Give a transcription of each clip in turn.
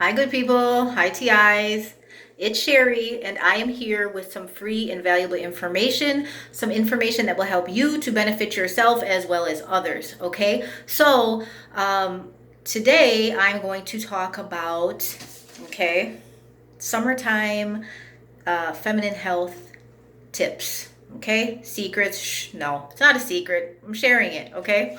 Hi, good people. Hi, TIs. It's Sherry, and I am here with some free and valuable information, some information that will help you to benefit yourself as well as others. Okay, so today I'm going to talk about, summertime feminine health tips. Okay, secrets. No, it's not a secret. I'm sharing it. Okay.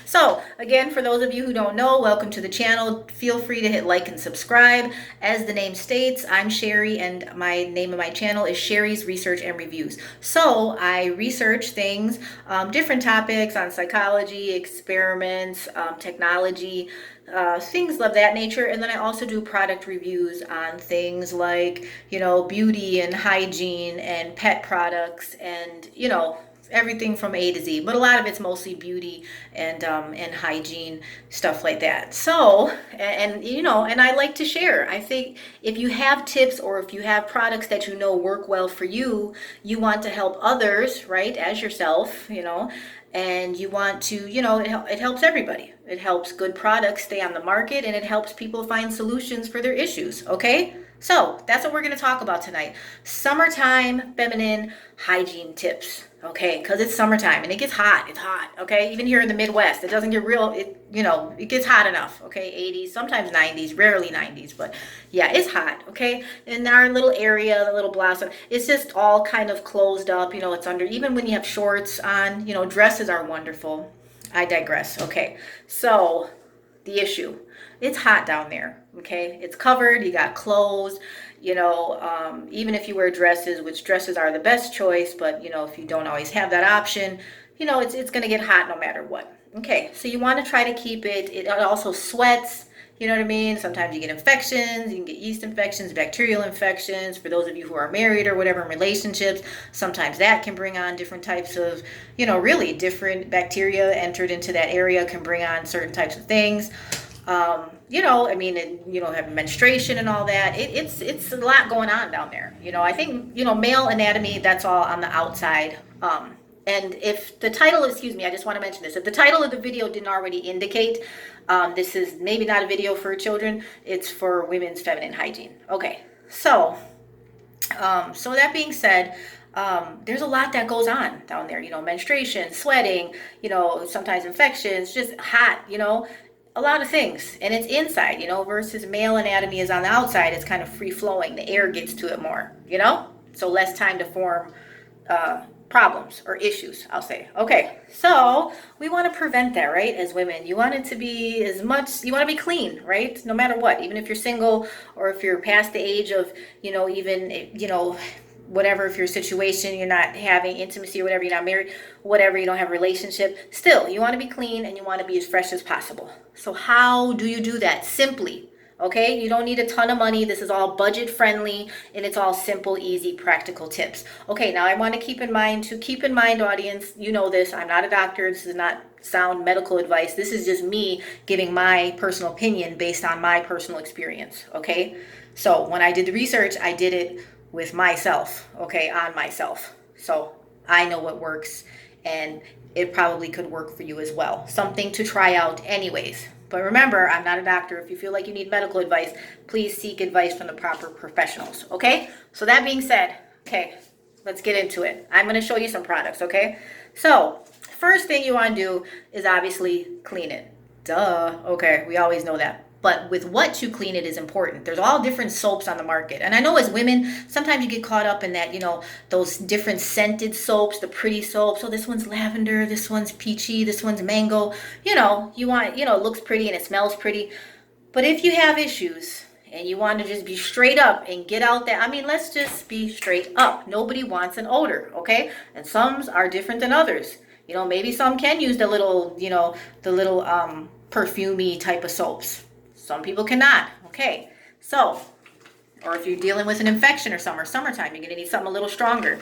So again, for those of you who don't know, welcome to the channel. Feel free to hit like and subscribe. As the name states, I'm Sherry, and my name of my channel is Sherry's Research and Reviews. So I research things, different topics on psychology, experiments, technology, things of that nature. And then I also do product reviews on things like, beauty and hygiene and pet products and, everything from A to Z. But a lot of it's mostly beauty and hygiene, stuff like that. So, and I like to share. I think if you have tips or if you have products that work well for you, you want to help others, right, as yourself, and you want to, it helps everybody. It helps good products stay on the market, and it helps people find solutions for their issues. Okay, so that's what we're going to talk about tonight: summertime feminine hygiene tips. Okay, because it's summertime and it gets hot. It's hot. Okay, even here in the Midwest, it doesn't get it gets hot enough. Okay, 80s, sometimes 90s, rarely 90s, but yeah, it's hot. Okay, in our little area, the little blossom, it's just all kind of closed up. It's under, even when you have shorts on, dresses are wonderful. I digress. Okay, so the issue, it's hot down there. Okay, it's covered, you got clothes, even if you wear dresses, which dresses are the best choice, but if you don't always have that option, it's going to get hot no matter what. Okay, so you want to try to keep it also sweats. You know what I mean? Sometimes you get infections, you can get yeast infections, bacterial infections. For those of you who are married or whatever in relationships, sometimes that can bring on different types of, really different bacteria entered into that area can bring on certain types of things. Have menstruation and all that. It's a lot going on down there. I think, male anatomy, that's all on the outside. And if the title, excuse me, I just want to mention this. If the title of the video didn't already indicate, this is maybe not a video for children. It's for women's feminine hygiene. Okay, so that being said, there's a lot that goes on down there. Menstruation, sweating, sometimes infections, just hot, a lot of things. And it's inside, versus male anatomy is on the outside. It's kind of free flowing. The air gets to it more, so less time to form problems or issues, I'll say. Okay, so we want to prevent that, right? As women, you want it to be you want to be clean, right? No matter what, even if you're single or if you're past the age of, whatever, if your situation, you're not having intimacy or whatever, you're not married, whatever, you don't have a relationship, still, you want to be clean and you want to be as fresh as possible. So how do you do that? Simply. Okay, you don't need a ton of money. This is all budget friendly and it's all simple, easy, practical tips. Okay, now I want to keep in mind, audience, this, I'm not a doctor. This is not sound medical advice. This is just me giving my personal opinion based on my personal experience. Okay, so when I did the research, I did it with myself, okay, on myself. So I know what works, and it probably could work for you as well. Something to try out anyways. But remember, I'm not a doctor. If you feel like you need medical advice, please seek advice from the proper professionals, okay? So that being said, okay, let's get into it. I'm going to show you some products, okay? So first thing you want to do is obviously clean it. Duh. Okay, we always know that. But with what you clean it is important. There's all different soaps on the market. And I know as women, sometimes you get caught up in that, those different scented soaps, the pretty soaps. Oh, this one's lavender, this one's peachy, this one's mango. You want, it looks pretty and it smells pretty. But if you have issues and you want to just be straight up and get out there, let's just be straight up. Nobody wants an odor, okay? And some are different than others. Maybe some can use the little, perfumey type of soaps. Some people cannot. Okay, so, or if you're dealing with an infection or summertime, you're going to need something a little stronger.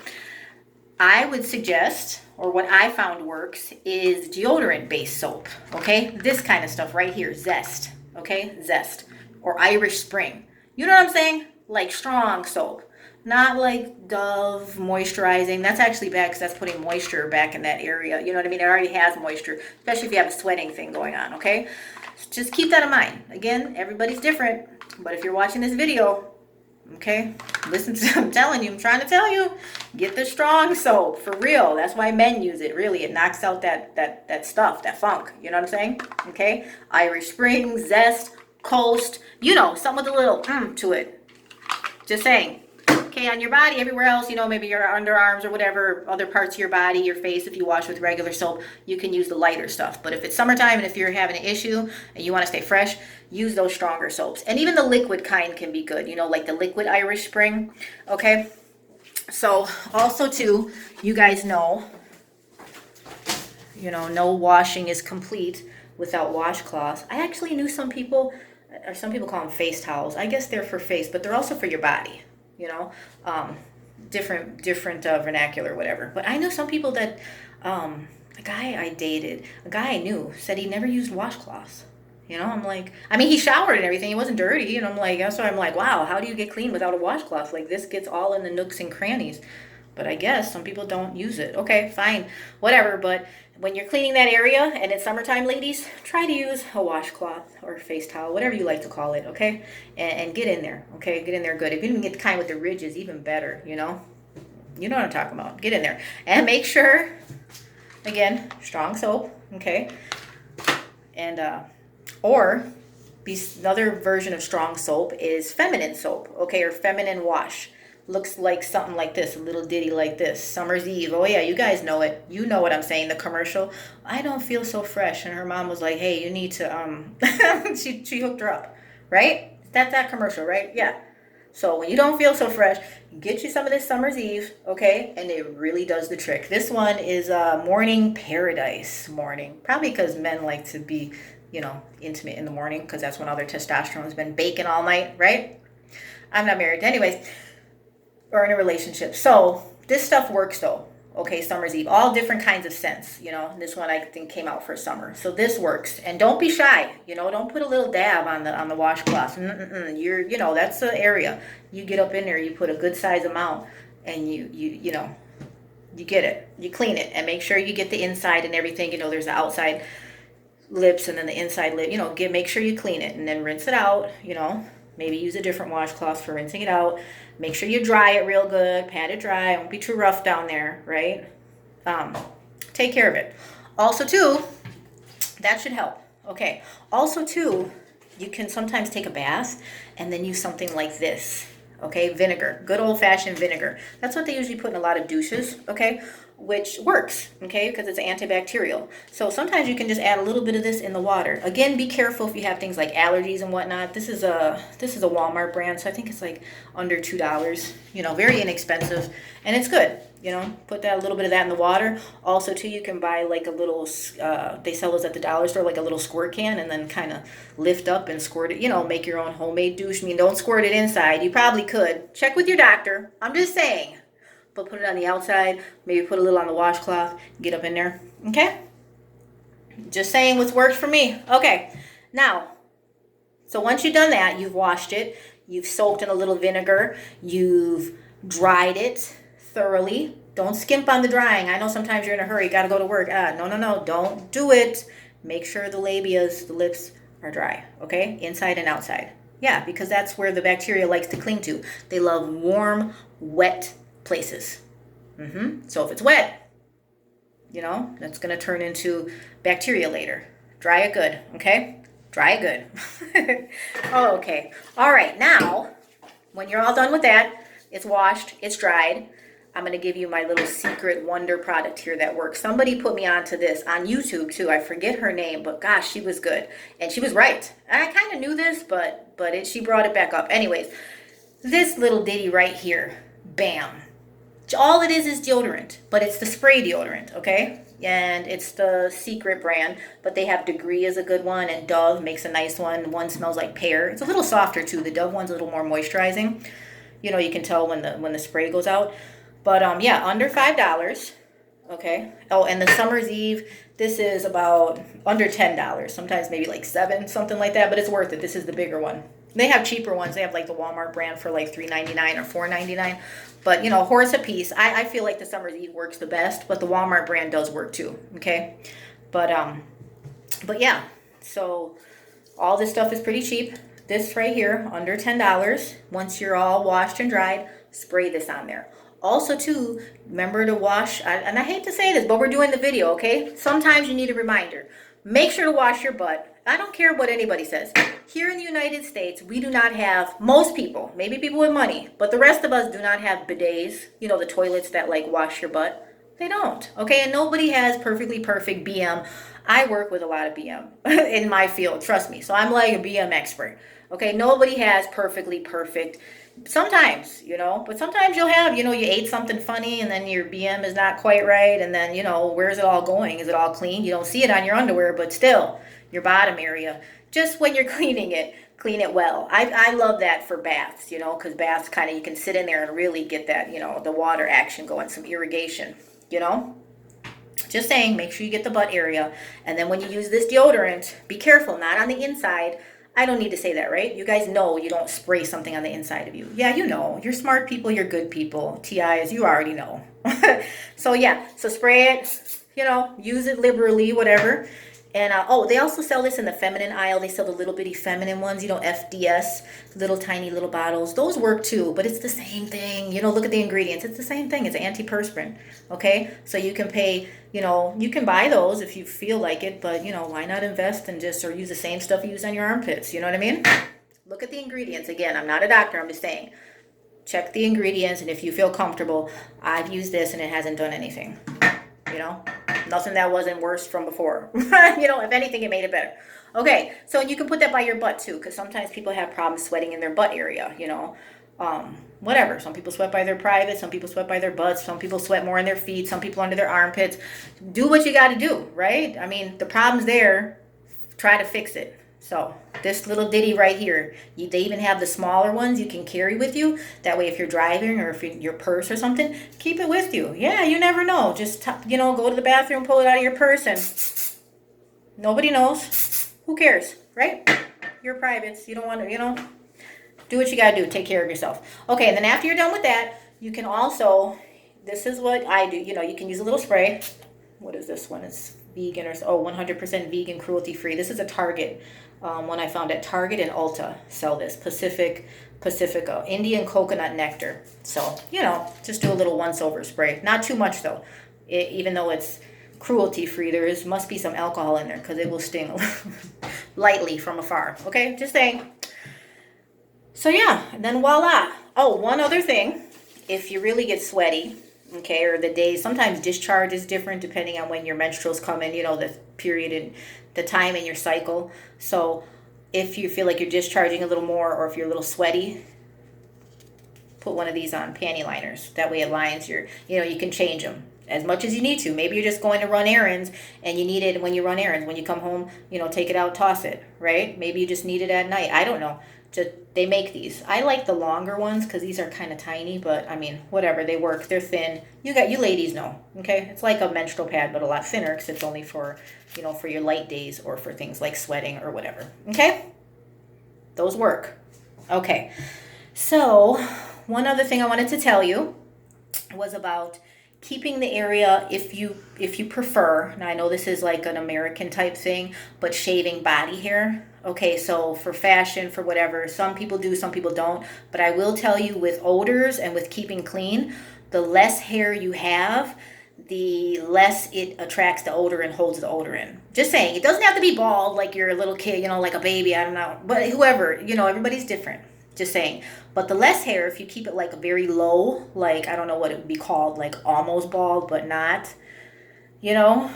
I would suggest, or what I found works, is deodorant-based soap. Okay, this kind of stuff right here, Zest. Okay, Zest, or Irish Spring. You know what I'm saying? Like strong soap. Not like Dove moisturizing. That's actually bad because that's putting moisture back in that area. You know what I mean? It already has moisture, especially if you have a sweating thing going on, okay? Just keep that in mind. Again, everybody's different, but if you're watching this video, okay, listen to, I'm telling you, I'm trying to tell you, get the strong soap for real. That's why men use it. Really, it knocks out that stuff, that funk. You know what I'm saying? Okay, Irish Spring, Zest, Coast, you know, something with a little to it. Just saying. Okay, on your body, everywhere else, you know, maybe your underarms or whatever, other parts of your body, your face, if you wash with regular soap, you can use the lighter stuff. But if it's summertime and if you're having an issue and you want to stay fresh, use those stronger soaps. And even the liquid kind can be good, you know, like the liquid Irish Spring. Okay, so also too, you guys know, you know, no washing is complete without washcloths. I actually knew some people, or some people call them face towels. I guess they're for face, but they're also for your body. You know, different vernacular, whatever. But I know some people that, a guy I dated, a guy I knew, said he never used washcloths. You know, I'm like, I mean, he showered and everything. He wasn't dirty. And I'm like, that's why I'm like, wow, how do you get clean without a washcloth? Like, this gets all in the nooks and crannies. But I guess some people don't use it. Okay, fine, whatever. But when you're cleaning that area and it's summertime, ladies, try to use a washcloth or face towel, whatever you like to call it, okay? And get in there, okay? Get in there good. If you can get the kind with the ridges, even better, you know? You know what I'm talking about. Get in there. And make sure, again, strong soap, okay? And, or another version of strong soap is feminine soap, okay? Or feminine wash. Looks like something like this, a little ditty like this. Summer's Eve. Oh yeah, you guys know it. You know what I'm saying, the commercial. I don't feel so fresh. And her mom was like, hey, you need to, she hooked her up, right? That's that commercial, right? Yeah. So when you don't feel so fresh, get you some of this Summer's Eve, okay? And it really does the trick. This one is Morning Paradise morning. Probably because men like to be, you know, intimate in the morning because that's when all their testosterone has been baking all night, right? I'm not married. Anyways, or in a relationship. So this stuff works though. Okay, Summer's Eve, all different kinds of scents. You know, this one I think came out for summer. So this works, and don't be shy. You know, don't put a little dab on the washcloth. You know, that's the area. You get up in there, you put a good size amount, and you know, you get it. You clean it, and make sure you get the inside and everything. You know, there's the outside lips and then the inside lip. You know, make sure you clean it, and then rinse it out. You know. Maybe use a different washcloth for rinsing it out. Make sure you dry it real good. Pat it dry. Don't be too rough down there, right? Take care of it. Also, too, that should help. Okay. Also, too, you can sometimes take a bath and then use something like this. Okay, vinegar. Good old-fashioned vinegar. That's what they usually put in a lot of douches, okay? Which works, okay, because it's antibacterial. So sometimes you can just add a little bit of this in the water. Again, be careful if you have things like allergies and whatnot. This is a Walmart brand, so I think it's like under $2. You know, very inexpensive, and it's good. You know, put that a little bit of that in the water. Also, too, you can buy like a little. They sell those at the dollar store, like a little squirt can, and then kind of lift up and squirt it. You know, make your own homemade douche. I mean, don't squirt it inside. You probably could. Check with your doctor. I'm just saying. But put it on the outside. Maybe put a little on the washcloth. Get up in there. Okay? Just saying what's worked for me. Okay. Now, so once you've done that, you've washed it. You've soaked in a little vinegar. You've dried it thoroughly. Don't skimp on the drying. I know sometimes you're in a hurry. Got to go to work. No. Don't do it. Make sure the labias, the lips are dry. Okay? Inside and outside. Yeah, because that's where the bacteria likes to cling to. They love warm, wet places. So if it's wet, you know, that's going to turn into bacteria later. Dry it good, okay? Dry it good. Okay. All right. Now, when you're all done with that, it's washed, it's dried. I'm going to give you my little secret wonder product here that works. Somebody put me onto this on YouTube too. I forget her name, but gosh, she was good. And she was right. I kind of knew this, but she brought it back up. Anyways, this little ditty right here. Bam. All it is deodorant, but it's the spray deodorant, okay? And it's the Secret brand, but they have Degree is a good one, and Dove makes a nice one. One smells like pear. It's a little softer too. The Dove one's a little more moisturizing. You know, you can tell when the spray goes out. But yeah, under $5, okay? Oh, and the Summer's Eve, this is about under $10. Sometimes maybe like $7, something like that, but it's worth it. This is the bigger one. They have cheaper ones. They have like the Walmart brand for like $3.99 or $4.99. But, you know, horse a piece. I feel like the Summer's Eve works the best, but the Walmart brand does work too, okay? But yeah, so All this stuff is pretty cheap. This right here, under $10. Once you're all washed and dried, spray this on there. Also, too, remember to wash, and I hate to say this, but we're doing the video, okay? Sometimes you need a reminder. Make sure to wash your butt. I don't care what anybody says. Here in the United States, we do not have, most people, maybe people with money, but the rest of us do not have bidets, you know, the toilets that like wash your butt. They don't, okay? And nobody has perfectly perfect BM. I work with a lot of BM in my field, trust me. So I'm like a BM expert, okay? Nobody has perfectly perfect. Sometimes, you know, but sometimes you'll have, you know, you ate something funny and then your BM is not quite right. And then, you know, where's it all going? Is it all clean? You don't see it on your underwear, but still, your bottom area. Just when you're cleaning it, clean it well. I love that for baths, you know, because baths kind of, you can sit in there and really get that, you know, the water action going, some irrigation, you know. Just saying, make sure you get the butt area. And then when you use this deodorant, be careful, not on the inside. I don't need to say that, right? You guys know you don't spray something on the inside of you. Yeah, you know. You're smart people, you're good people. TIs, you already know. So yeah, so spray it, you know, use it liberally, whatever. And oh, they also sell this in the feminine aisle. They sell the little bitty feminine ones, you know, FDS, little tiny little bottles. Those work too, but it's the same thing. You know, look at the ingredients. It's the same thing. It's antiperspirant. Okay, so you can pay. You know, you can buy those if you feel like it, but you know, why not invest and just or use the same stuff you use on your armpits? You know what I mean? Look at the ingredients. Again, I'm not a doctor. I'm just saying. Check the ingredients, and if you feel comfortable, I've used this and it hasn't done anything. You know, nothing that wasn't worse from before. You know, if anything, it made it better. Okay, so you can put that by your butt too, because sometimes people have problems sweating in their butt area, you know. Whatever. Some people sweat by their privates, some people sweat by their butts, some people sweat more in their feet, some people under their armpits. Do what you got to do, right? I mean, the problem's there. Try to fix it. So this little ditty right here, they even have the smaller ones you can carry with you. That way if you're driving or if your purse or something, keep it with you. Yeah, you never know. Just, you know, go to the bathroom, pull it out of your purse, and nobody knows. Who cares, right? Your privates. You don't want to, you know, do what you got to do. Take care of yourself. Okay, and then after you're done with that, you can also, this is what I do. You know, you can use a little spray. What is this one? It's vegan or 100% vegan, cruelty free. This is a Target one I found at Target and Ulta sell this Pacifica Indian coconut nectar. So you know, just do a little once over spray. Not too much though. Even though it's cruelty free, must be some alcohol in there because it will sting lightly from afar. Okay, just saying. So yeah, and then voila. Oh, one other thing, if you really get sweaty, okay, or the days, sometimes discharge is different depending on when your menstruals come in, you know, the period and the time in your cycle. So if you feel like you're discharging a little more or if you're a little sweaty, put one of these on, panty liners. That way it lines your, you know, you can change them as much as you need to. Maybe you're just going to run errands and you need it when you run errands. When you come home, you know, take it out, toss it, right? Maybe you just need it at night. I don't know. They make these. I like the longer ones because these are kind of tiny, but I mean, whatever, they work. They're thin. You ladies know, okay? It's like a menstrual pad, but a lot thinner because it's only for, you know, for your light days or for things like sweating or whatever, okay? Those work. Okay, so one other thing I wanted to tell you was about keeping the area, if you prefer. Now I know this is like an American type thing, but shaving body hair. Okay, so for fashion, for whatever, some people do, some people don't. But I will tell you, with odors and with keeping clean, the less hair you have, the less it attracts the odor and holds the odor in. Just saying, it doesn't have to be bald like you're a little kid, you know, like a baby, I don't know. But whoever, you know, everybody's different. Just saying. But the less hair, if you keep it like very low, like I don't know what it would be called, like almost bald but not, you know,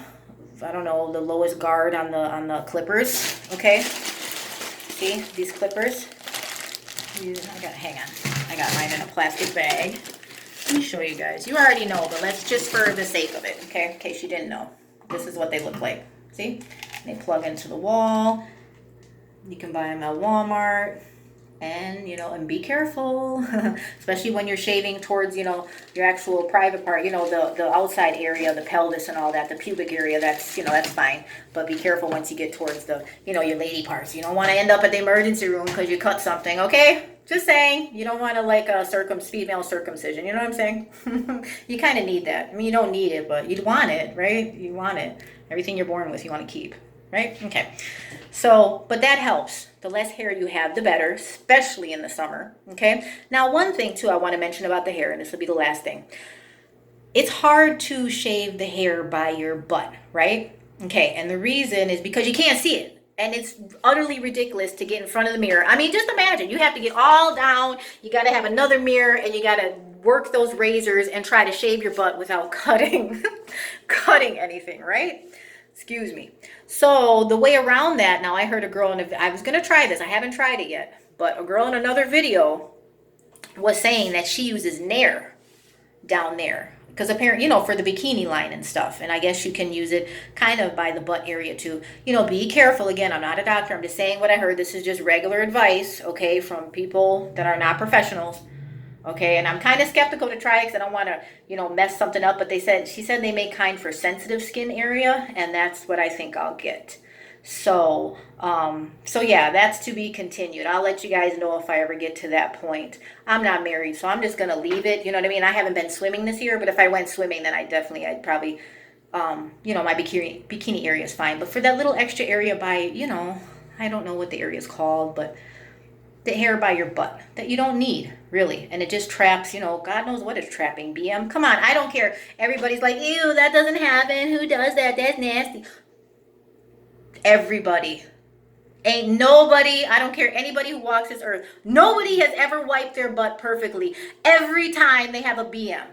I don't know, the lowest guard on the clippers, okay? See these clippers? Hang on. I got mine in a plastic bag. Let me show you guys. You already know, but let's just for the sake of it, okay? In case you didn't know. This is what they look like. See? They plug into the wall. You can buy them at Walmart. And, you know, and be careful, especially when you're shaving towards, you know, your actual private part, you know, the outside area, the pelvis and all that, the pubic area, that's, you know, that's fine. But be careful once you get towards the, you know, your lady parts. You don't want to end up at the emergency room because you cut something, okay? Just saying. You don't want to like a female circumcision. You know what I'm saying? You kind of need that. I mean, you don't need it, but you'd want it, right? You want it. Everything you're born with, you want to keep. right? Okay. So, but that helps. The less hair you have, the better, especially in the summer. Okay. Now, one thing too I want to mention about the hair, and this will be the last thing. It's hard to shave the hair by your butt, right? Okay. And the reason is because you can't see it. And it's utterly ridiculous to get in front of the mirror. I mean, just imagine you have to get all down. You got to have another mirror, and you got to work those razors and try to shave your butt without cutting, cutting anything, right? Excuse me. So the way around that, now I heard a girl I was going to try this. I haven't tried it yet, but a girl in another video was saying that she uses Nair down there. Because apparently, for the bikini line and stuff. And I guess you can use it kind of by the butt area too. Be careful. Again, I'm not a doctor. I'm just saying what I heard. This is just regular advice, okay, from people that are not professionals. Okay, and I'm kind of skeptical to try it because I don't want to, mess something up. But she said they make kind for sensitive skin area, and that's what I think I'll get. So, so yeah, that's to be continued. I'll let you guys know if I ever get to that point. I'm not married, so I'm just gonna leave it. You know what I mean? I haven't been swimming this year, but if I went swimming, then I'd probably, my bikini area is fine. But for that little extra area by, I don't know what the area is called, but the hair by your butt that you don't need really, and it just traps, God knows what it's trapping. BM, come on, I don't care. Everybody's like, ew, that doesn't happen. Who does that? That's nasty. Everybody. Ain't nobody, I don't care anybody who walks this earth, nobody has ever wiped their butt perfectly every time they have a BM.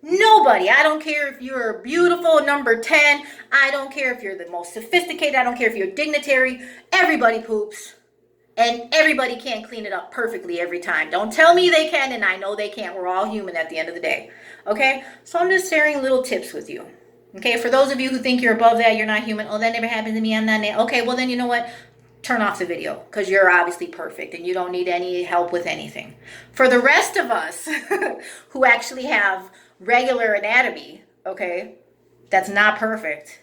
Nobody. I don't care if you're beautiful, number 10. I don't care if you're the most sophisticated. I don't care if you're a dignitary. Everybody poops. And everybody can't clean it up perfectly every time. Don't tell me they can, and I know they can't. We're all human at the end of the day. Okay? So I'm just sharing little tips with you. Okay? For those of you who think you're above that, you're not human. Oh, that never happened to me. I'm not. Okay, well then you know what? Turn off the video because you're obviously perfect and you don't need any help with anything. For the rest of us who actually have regular anatomy, okay, that's not perfect,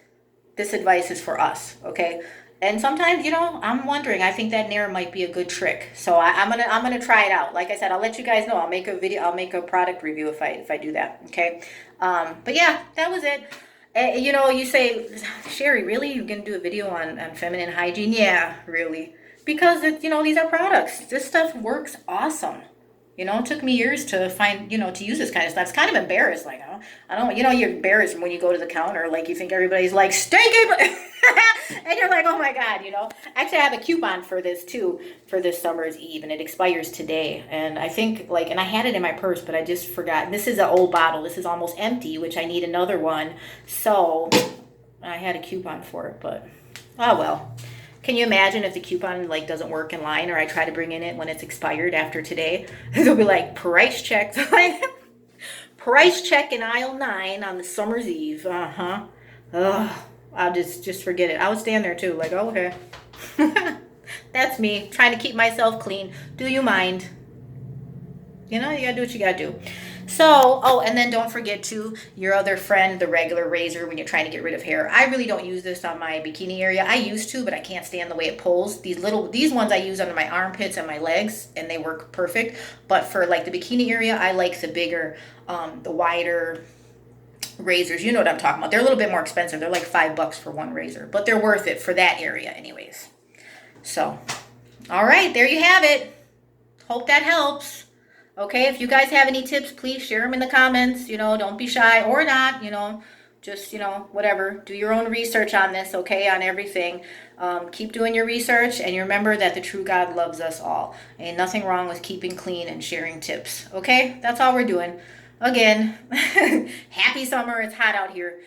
this advice is for us, okay? And sometimes, I'm wondering. I think that Nair might be a good trick. So I'm gonna try it out. Like I said, I'll let you guys know. I'll make a video. I'll make a product review if I do that. Okay. But yeah, that was it. You say, Sherry, really? You're gonna do a video on feminine hygiene? Yeah, really. Because these are products. This stuff works awesome. It took me years to find, to use this kind of stuff. It's kind of embarrassed. Like, I don't, you're embarrassed when you go to the counter. Like, you think everybody's like, stinky. And you're like, oh my God, Actually, I have a coupon for this too, for this summer's eve. And it expires today. And I think, and I had it in my purse, but I just forgot. This is an old bottle. This is almost empty, which I need another one. So I had a coupon for it, but, oh well. Can you imagine if the coupon doesn't work in line, or I try to bring in it when it's expired after today? They'll be like, price check. Price check in aisle 9 on the summer's eve. Uh-huh. Ugh. I'll just forget it. I would stand there too, like, oh, okay. That's me, trying to keep myself clean. Do you mind? You gotta do what you gotta do. So, and then don't forget to your other friend, the regular razor, when you're trying to get rid of hair. I really don't use this on my bikini area. I used to, but I can't stand the way it pulls. These ones I use under my armpits and my legs, and they work perfect. But for the bikini area, I like the bigger, the wider razors. You know what I'm talking about. They're a little bit more expensive. They're like $5 for one razor, but they're worth it for that area anyways. So, all right, there you have it. Hope that helps. Okay, if you guys have any tips, please share them in the comments. Don't be shy, or not, just, whatever. Do your own research on this, okay, on everything. Keep doing your research, and you remember that the true God loves us all. Ain't nothing wrong with keeping clean and sharing tips, okay? That's all we're doing. Again, happy summer. It's hot out here.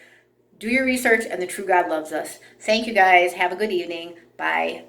Do your research, and the true God loves us. Thank you, guys. Have a good evening. Bye.